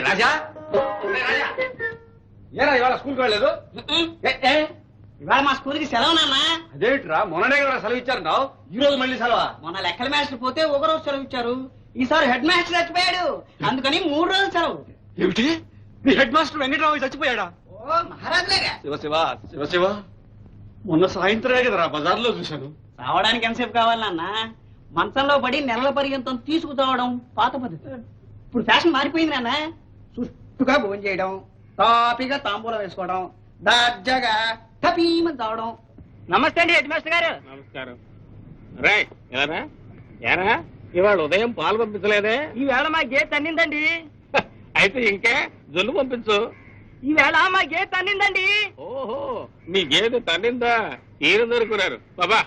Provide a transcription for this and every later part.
రాజా ఏరా ఇవాళ స్కూల్కి వెళ్ళలేదు? ఇవాళ మా స్కూల్కి సెలవు నాన్న. అదేంట్రా మొన్ననే కదా సెలవు ఇచ్చారు, ఈ రోజు మళ్ళీ సెలవా? మొన్న లెక్కల మాస్టర్ పోతే ఒక రోజు సెలవు ఇచ్చారు, ఈసారి హెడ్ మాస్టర్ చచ్చిపోయాడు, అందుకని 3 రోజులు సెలవు. ఏమిటి, మీ హెడ్ మాస్టర్ వెంకటరావు చచ్చిపోయాడా? ఓ మహారాజులేగా. శివ శివ శివ శివ, మొన్న సాయంత్రమే కదరా బజార్లో చూశాను. రావడానికి ఎంతసేపు కావాలి నాన్న? మంచంలో పడి నెలల పర్యంతం తీసుకుతావడం పాత పద్ధతి. ఇప్పుడు ఫ్యాషన్ మారిపోయింది నాన్న. సుట్టుగా భోజనం చేయడం, తాపిగా తాంబూలం వేసుకోవడం, దర్జాగా టపీమని తావడం. నమస్తే అండి హెడ్ మాస్టర్ గారు. నమస్కారం. ఏరా ఇవాళ ఉదయం పాలు పంపించలేదే? ఈవేళ మా గేట్ అన్నిందండి. అయితే ఇంకే జొల్లు పంపించు. ఈవేళ మా గేట్ అన్నిందండి. ఓహో, మీ గేదె తన్నిందా? ఈయన దొరుకున్నారు బాబా.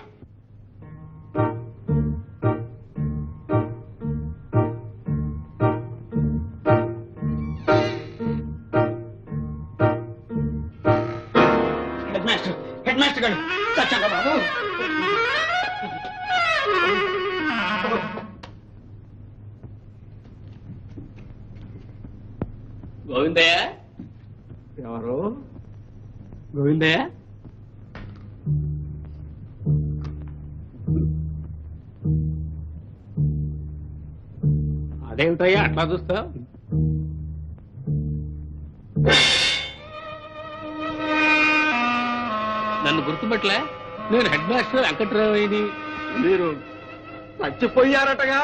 హెడ్ మాస్టర్ గారు చచ్చంగా బాబు. గోవిందయ్య. ఎవరు? గోవిందయ్య. అదేమిటయ్యా అట్లా చూస్తా? నన్ను గుర్తుపట్టలే? నేను హెడ్ మాస్టర్ వెంకట్రావుని. మీరు చచ్చిపోయారటగా?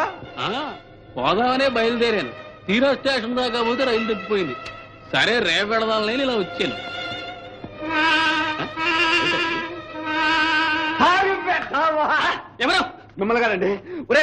పోదామనే బయలుదేరాను, తీరా స్టేషన్ దాకా పోతే రైలు తప్పిపోయింది. సరే రేపు పెడదామని ఇలా వచ్చాను. ఎవరు? మిమ్మల్ని గారండి. ఒరే